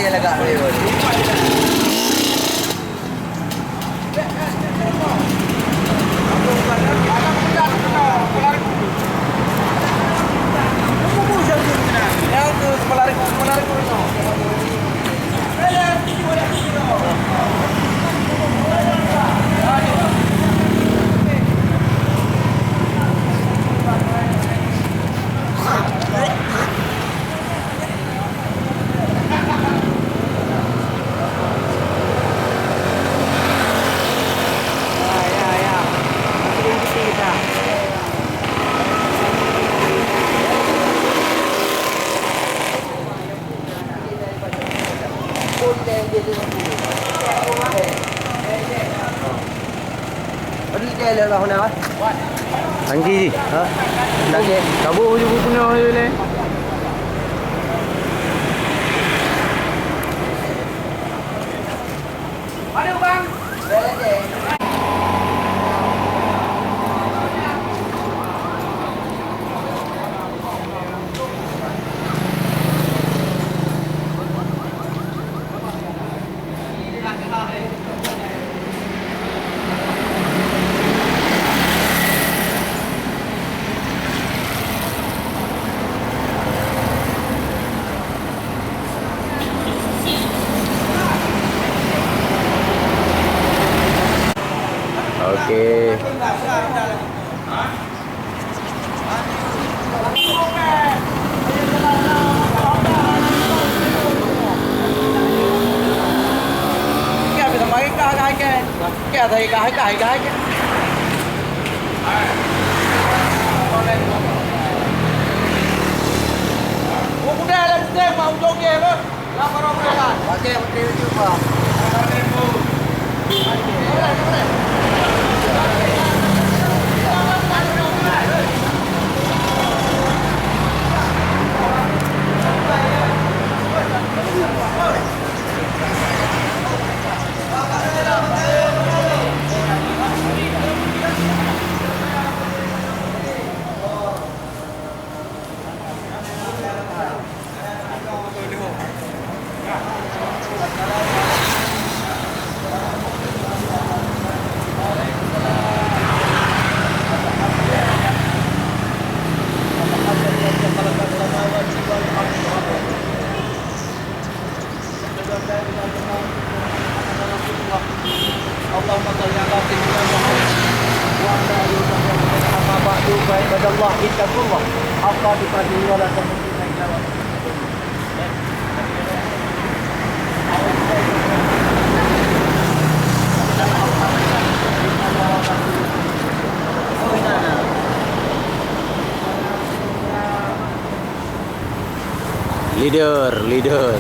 yang lagak dia. Tangki je. Ha? Tangki. Kabur je penuh je ni. Mana bang? Okey. Kaya thầy cái. Udah lah, udah mau joget lo. Lah para mereka. Pakai betul juga. Allahumma salli ala sayyidina Muhammad wa ala alihi wa sahbihi amma ba'du fa ibadallah ittaqullah haqqa tuqatih wa la tamutunna illa wa Leader.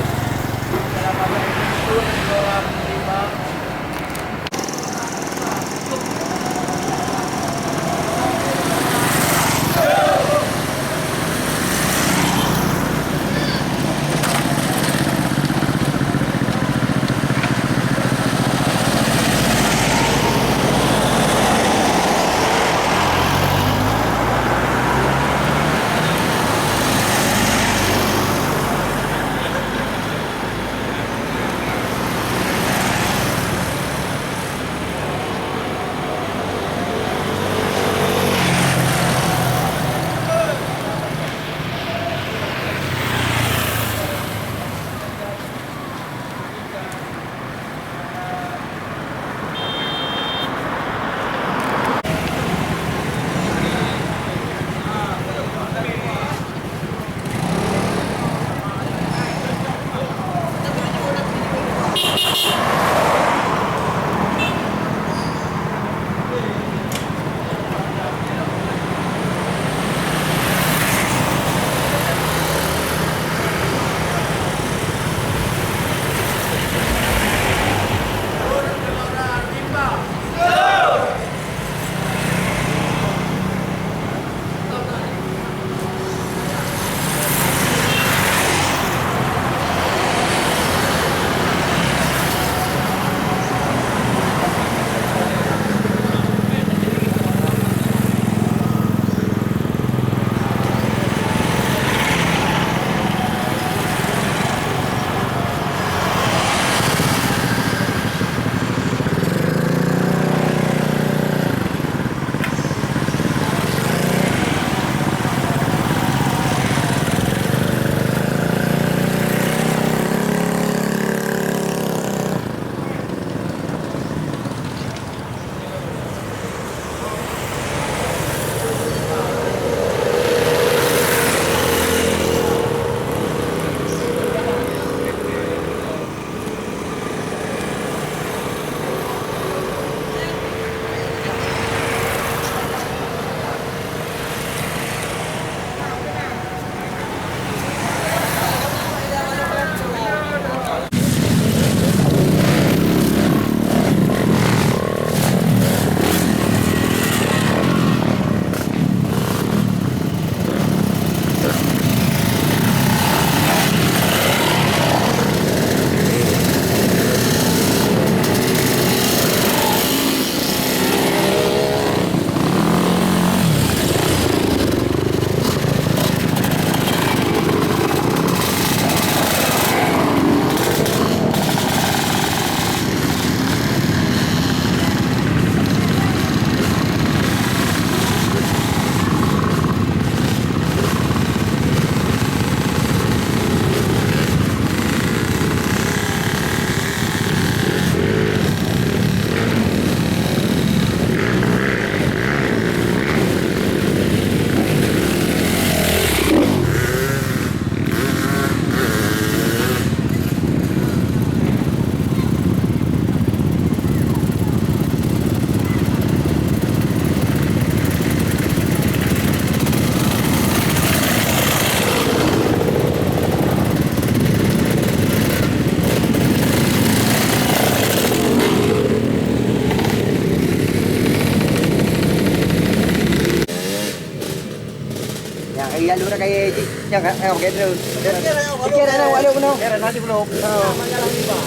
lu dah kaya jangan okey tu. Kira dah walau benar. Kira nanti belum. Majalah tiba.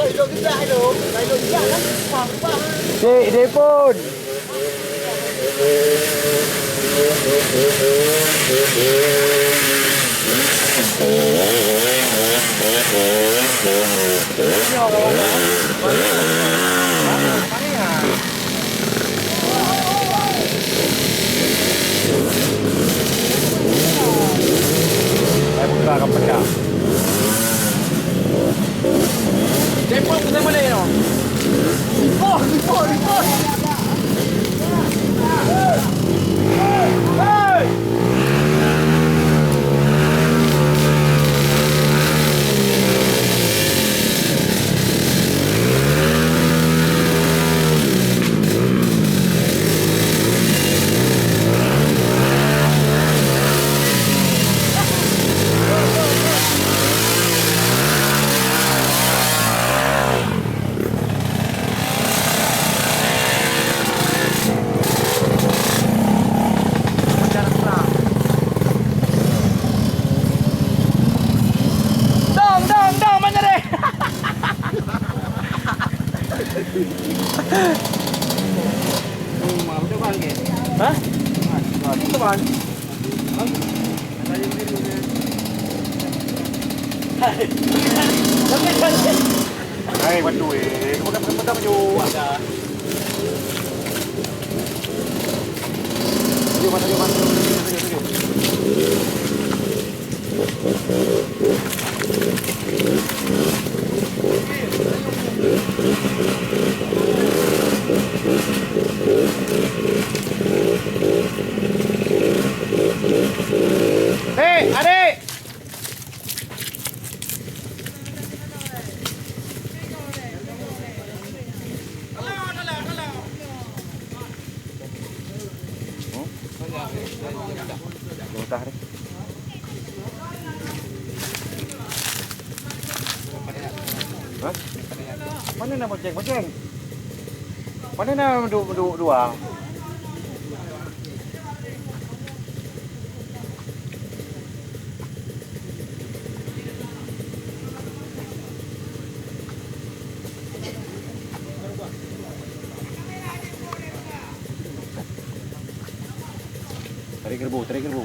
Hello kita hello. Hello dia kan. Dek, dia pun. Saya buka akan pecah. Depot kita mana ni? Dong, mana deh? Maaf tu kan ke? Hah? Itu kan. Hai, bantu bukan baju. Ada. Jom. Hei, adik. Lutah deh. Hah? Mana nak boceng? Mana nak dua? Tarik gerbu.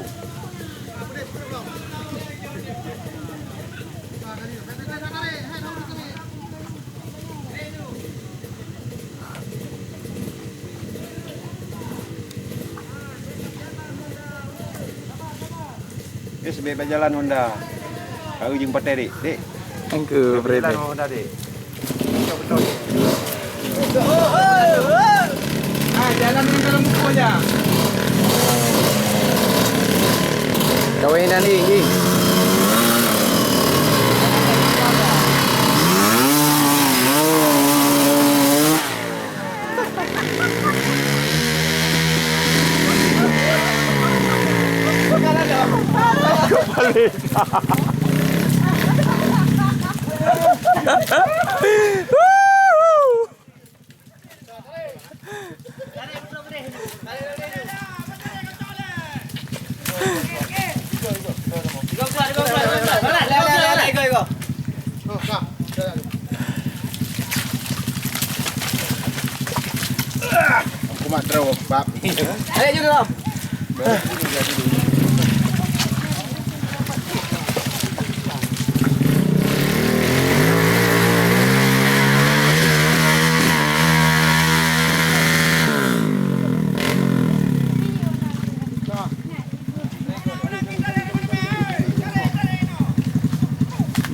Ini sebaik jalan Honda. Kau ujung patai dek. Angku berede. Jalan Honda dek. Betul. Jalan dengan dalam buku aja. Kawinan ni. Aku mak terus bab. Ayo juga.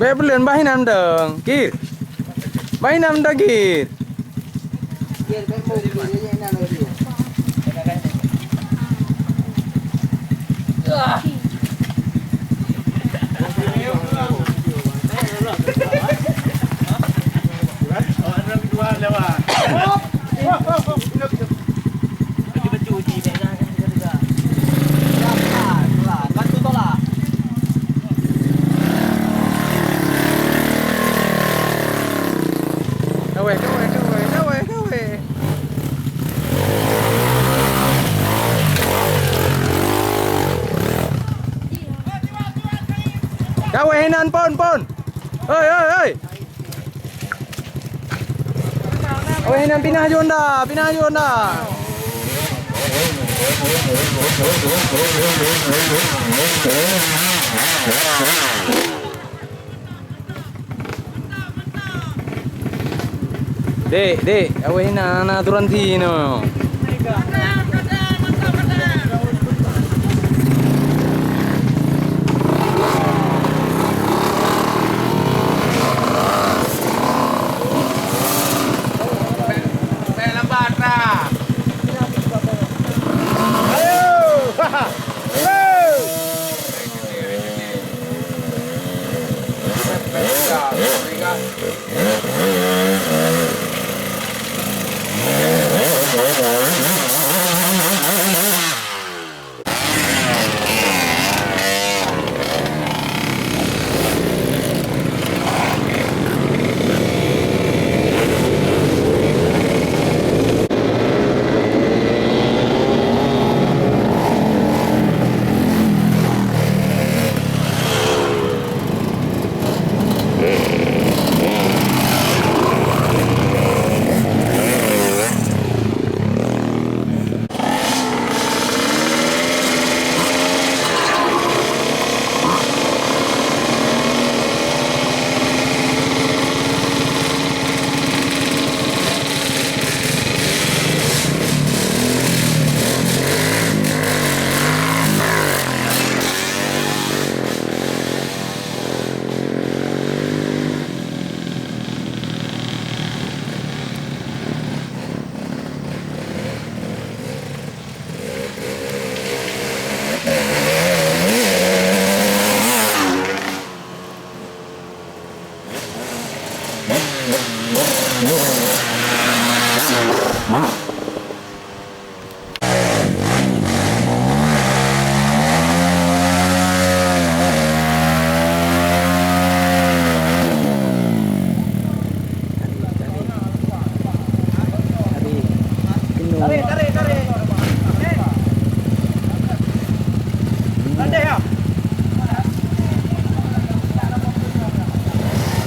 Bebelen bahin nam dong. Kir. Bahin nam dah kir. Kira kan mau dia nak lagi. Kawe. awehinan pon. Hei. Awehinan pinah Jonda. Dek, awehinan na turun tino.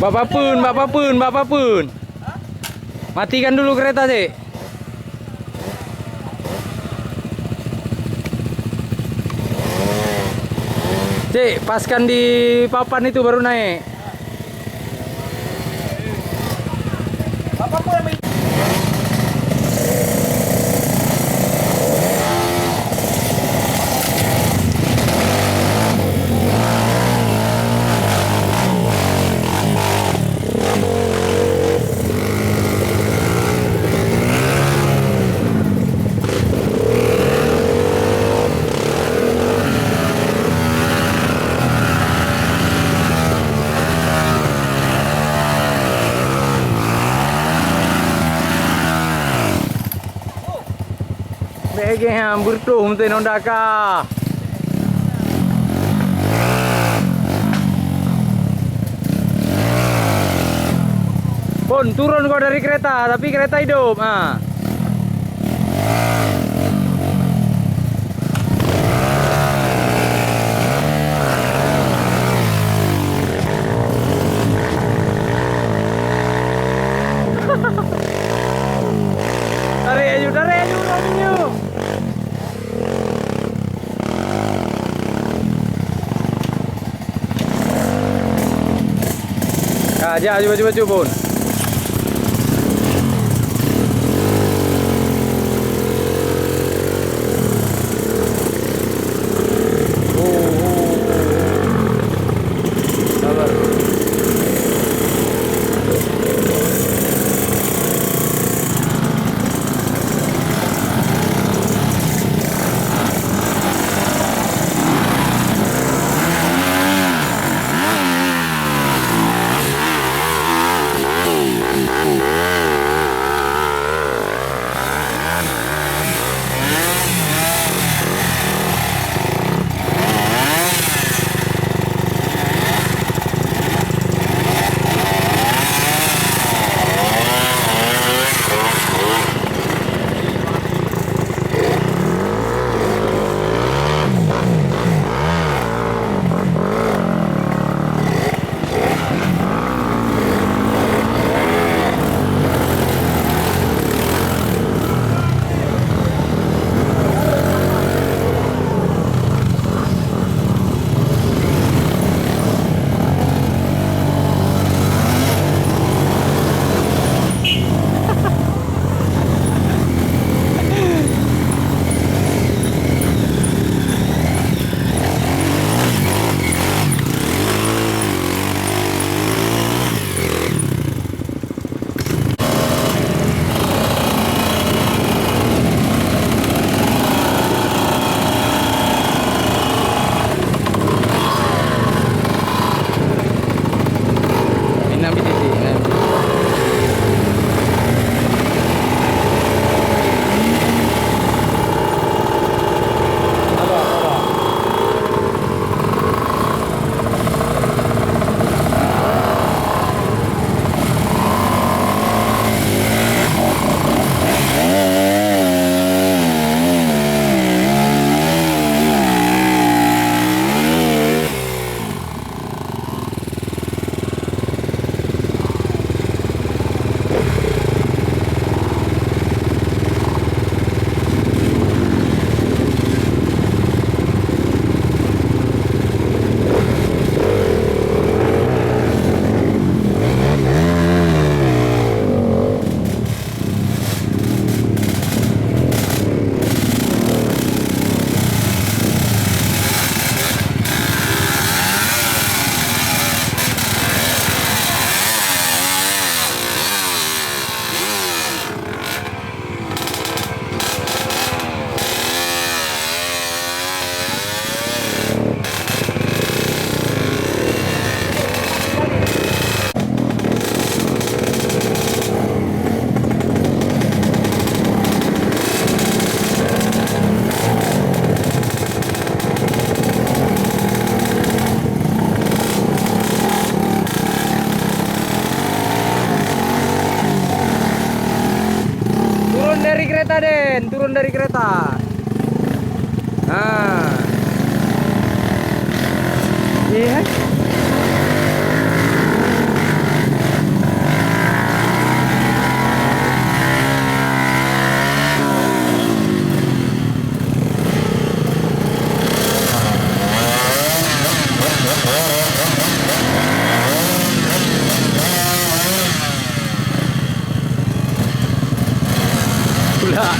Bapak pun. Matikan dulu kereta, Cik. Cik, paskan di papan itu baru naik. Bapak pun ambil. Bege ham bertum te nonda ka. Pon turun kau dari kereta, tapi kereta hidup. Ah. Tarik aja, langsung. Aja, baju pun. Sabar. dari kereta, Den. Turun dari kereta. Nah. Iya.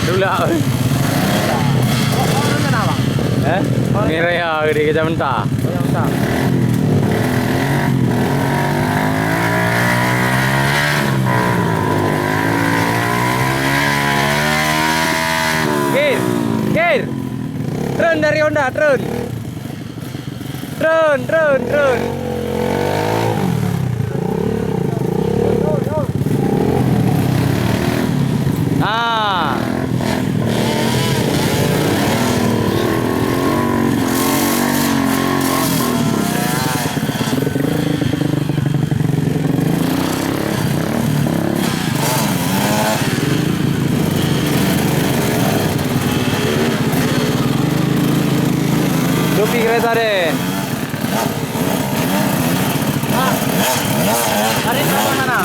Dula. Ngira ya di Kecamatan Mentah. Gir. Turun dari Honda, turun. Ah. Dupi kereta, Den. Hari itu mana?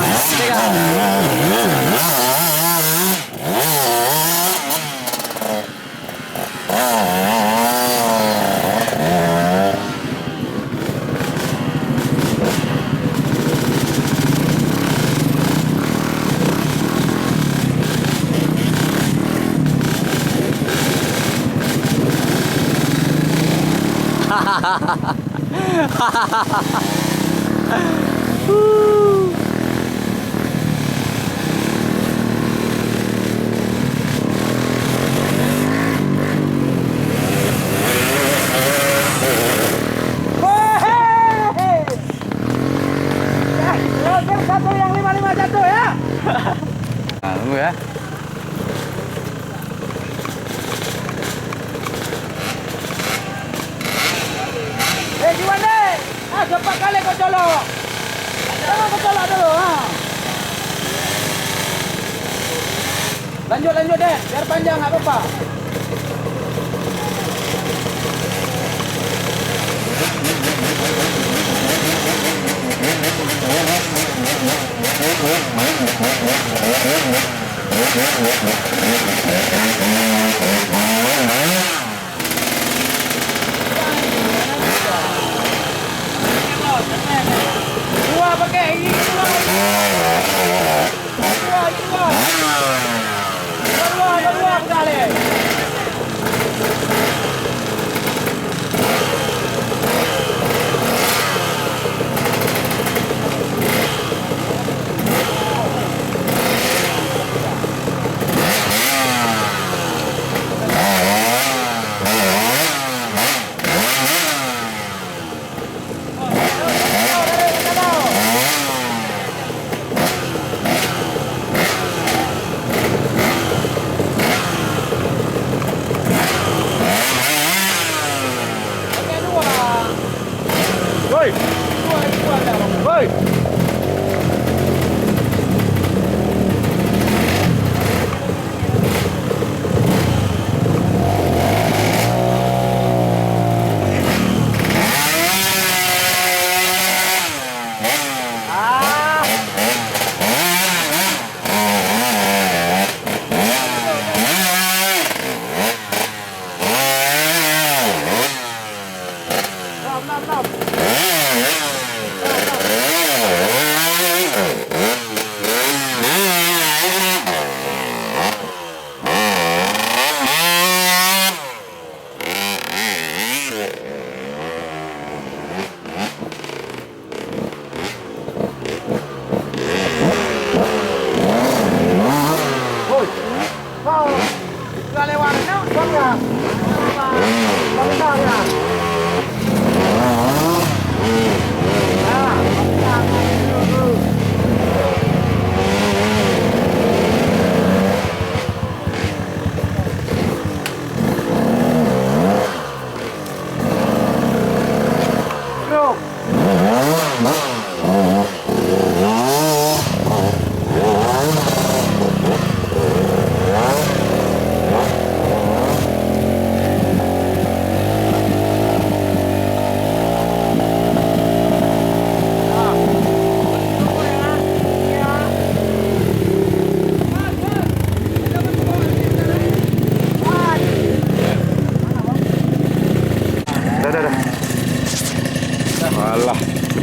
Satu yang 55 jatuh ya. Tunggu ya. Gimana? Cepat kali kau colok. Jangan kau colok dulu. Lanjut deh, biar panjang nggak apa-apa. Dua pakai ini dua. Dua kali.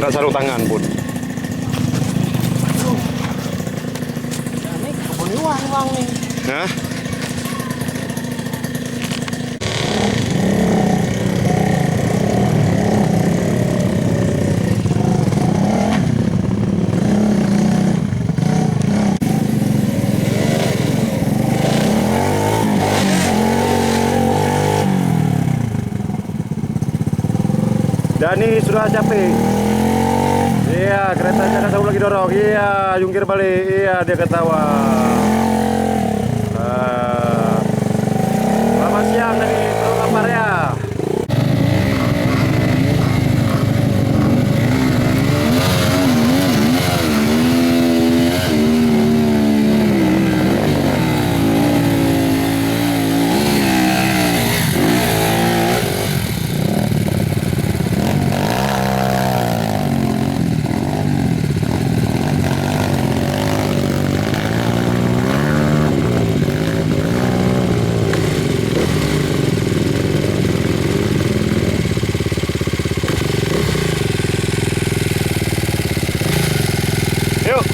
nak sarung tangan pun. Ni kebun uang ni. Ha? Dan ni sudah capek. Iya, keretanya dah lagi dorong. Iya, jungkir balik. Iya, dia ketawa. Selamat siang dari Pulau Kampar ya. Yuk.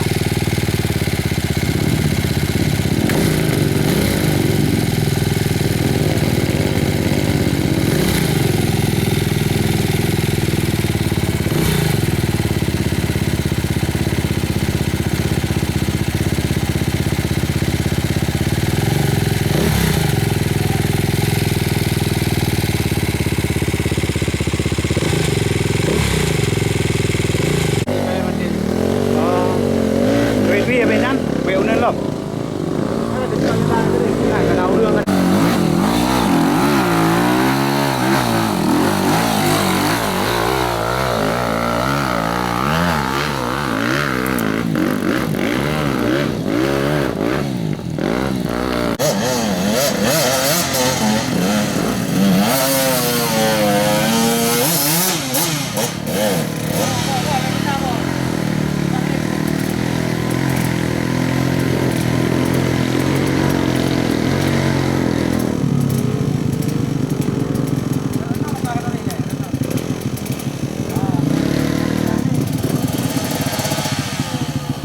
Vì ở bên ăn, béo nên lắm. Cái nào đường này.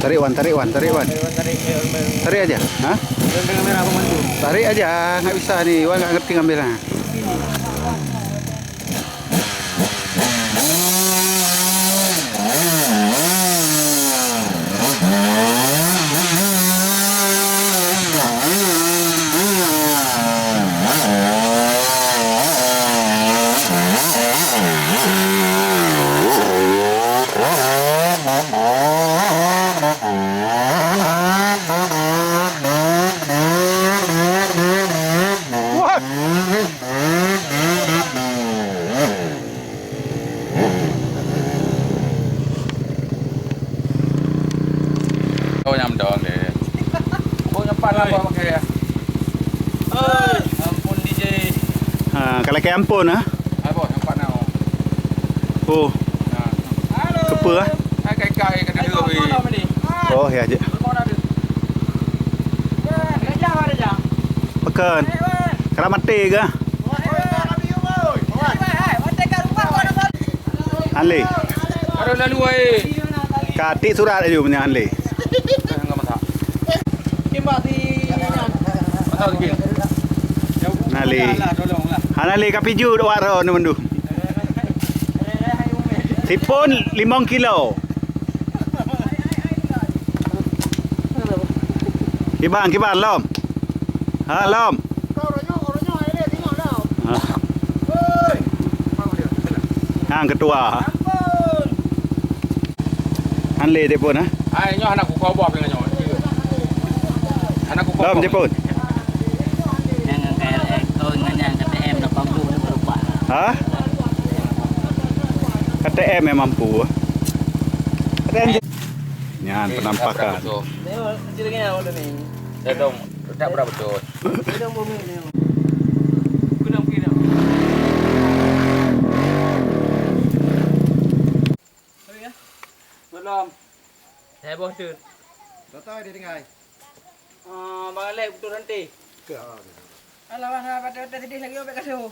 Tarik Wan, tarik Wan, tarik Wan. Tarik aja, ha? Tarik aja, nggak bisa nih, Wan nggak ngerti ngambilnya. Oh nyam dong deh. Oh nyempan apa pakai ya? Ampun DJ. Kalau kayak ampun, ha? Apa nyempan nào? Oh, Halo. kepa, ha? Hai kai kena dua bi. Oh, ya aja. Pekan. Kerap mati ke? Hanli. Ada lalu ai. Katik surat aja punya Hanli. Enggak masak. Masak sikit. Hanli. Hanli kapiju dok waro ni mendu. Sipun 5 kilo. Kibang lom. Ha lom. Hang ketua. Hanli dia pun, ha? Ai nyo anak ku kau buat dengan nyo. Anak ku kau. Lom dia pun. Yang KLX tôi yang KTM nó có đủ nó berubah. Ha? KTM yang mampu. KTM. Nyan penampakan. Kecil lagi yang udah nih. Saya dong, tak berapa betul. Udah bumi ni. Kunang kira. Belum. Saya bos tu. Datang dia tinggal. Bang Alek betul nanti. Alah mana pada sedih lagi obek kasih.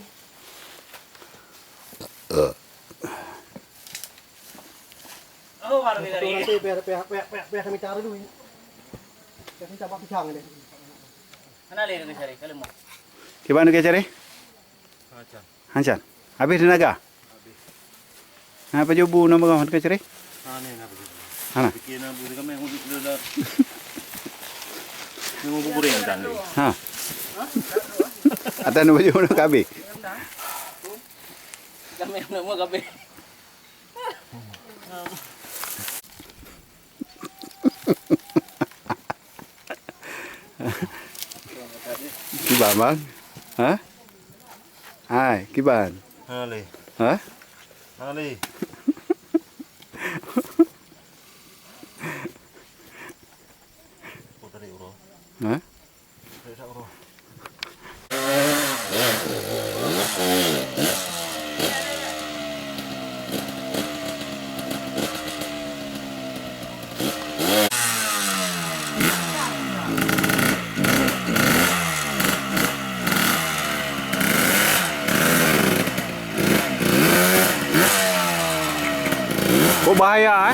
Oh, baru kita Ito lagi. nanti pihak kami cara dulu. Pihak kami coba pisang ini. Mana lagi kita cari? Kalau mau. Gimana ke cari? Hancan. Habis tenaga? Apa jubu nama kau ke cari? Ana. Ha. Ada nama jubu nak habis. Kami nak mau kabe. Kiban bang? Ha? Hai, kiban. Ali. Ha? Ali. Ha? Oh bahaya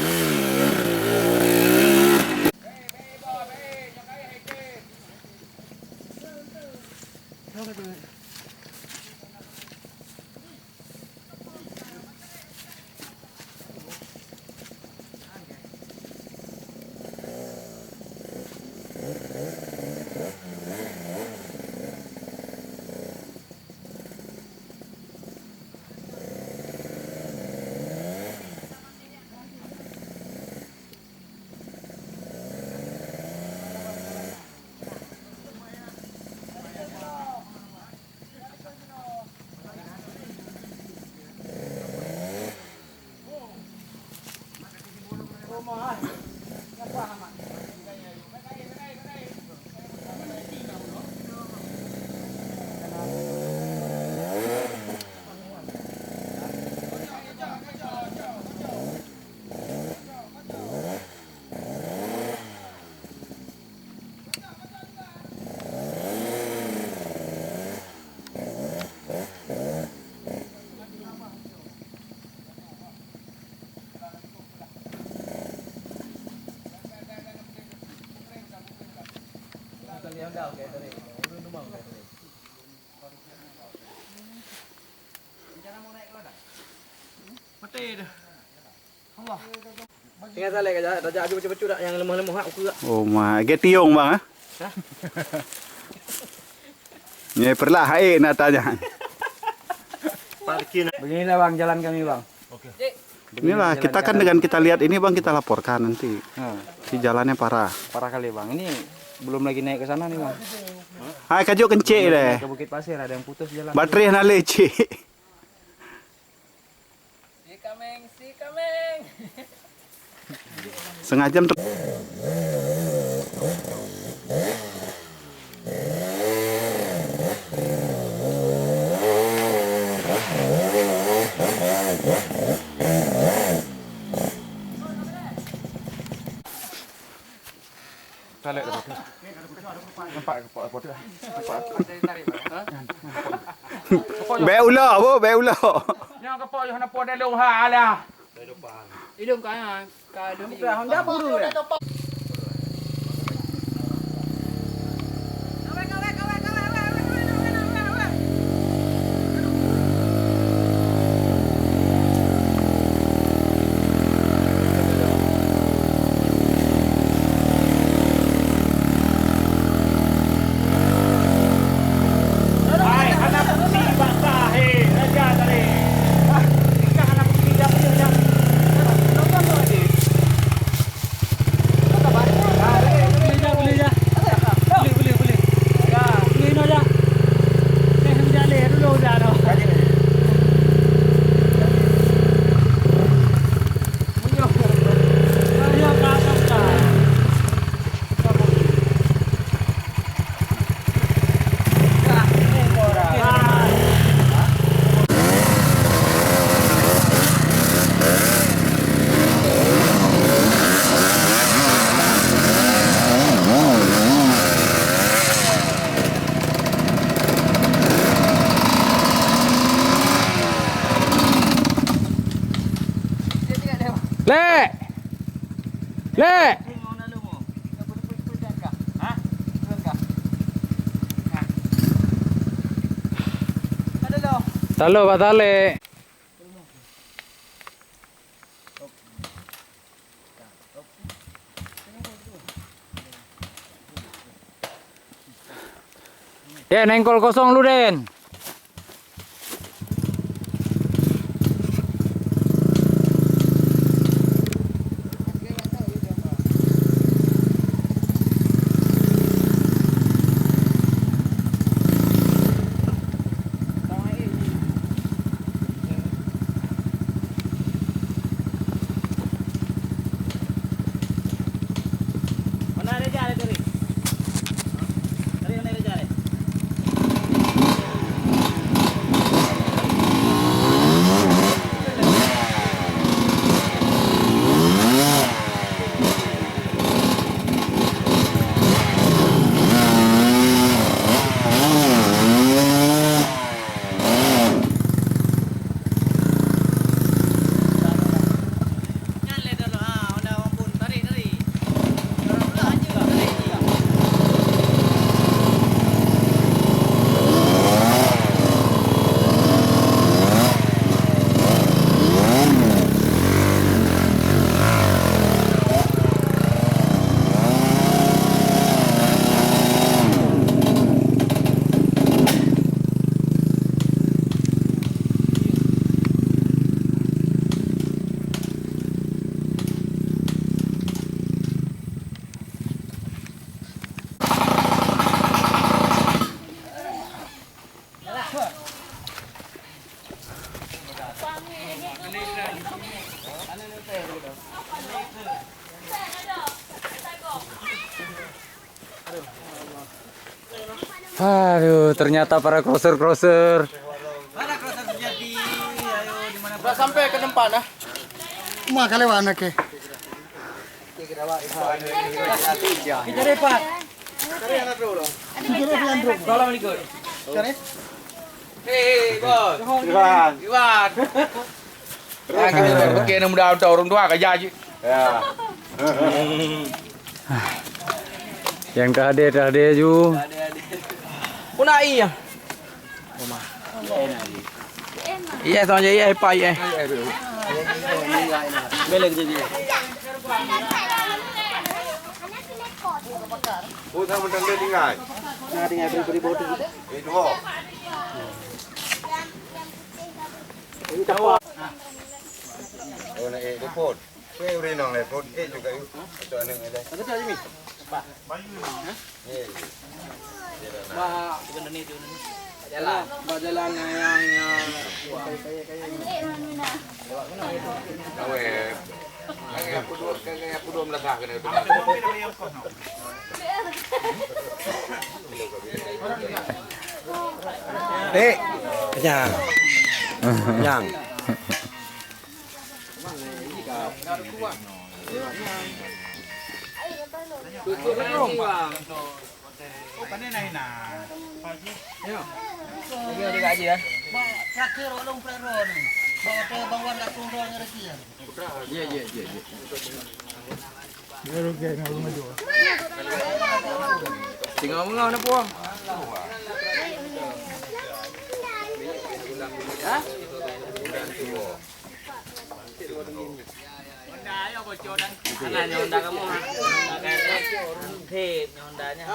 Tinggal saleh ke dah ada betul-betul tak yang lemah-lemah hak aku. Oh my, get tiung bang ha? Ni perlah air nak tanya. Beginilah bang jalan kami bang. Inilah kita kan dengan kita lihat ini bang kita laporkan nanti. Nah, Si jalannya parah. parah kali bang. Ini belum lagi naik ke sana nih bang. Hai kajuk kencik deh. Ke Bukit Pasir ada yang putus jalan. Baterai nak leceh. Si kameng. Setengah jam tu. Bè ulo, bu, bè ulo. Yang kepo yang nak pada long ha lah. Hidung kan? Kalau Dah Honda buru ya. Le. Talo Pak Tale. Den, engkol kosong lu, Den. Mana ada jalan dari? Dari mana ada jalan? Aduh, ternyata para crosser. Mana crosser sejati? Ayo di mana? Udah sampai ke tempat dah. Mah kalewa anake. Kita repat. Tolong ikut. Kare? Hei, bos. Iwan. Ya, kita pakai nama muda orang tua kerja je. Ya. Yang dah ada ju. Pun nak iya. Iya, sama je iya apa iya. Bela kerja dia. Oh, sama tanda tinggal. Nah, tinggal beri bodi kita. Itu. Oh, nak report. Saya udah nang report juga yuk. Atau anak ada. Ada tak Jimmy? Jalan yang aku dua melangkah kena itu. Dek. Yang. Yang. Terakhir orang peron. Bawa ke bangwan kat turun rezeki. Tinggal mengau nak puang. Ayo bocor dan nyonda kamu. Nyonda kayak tip nyondanya.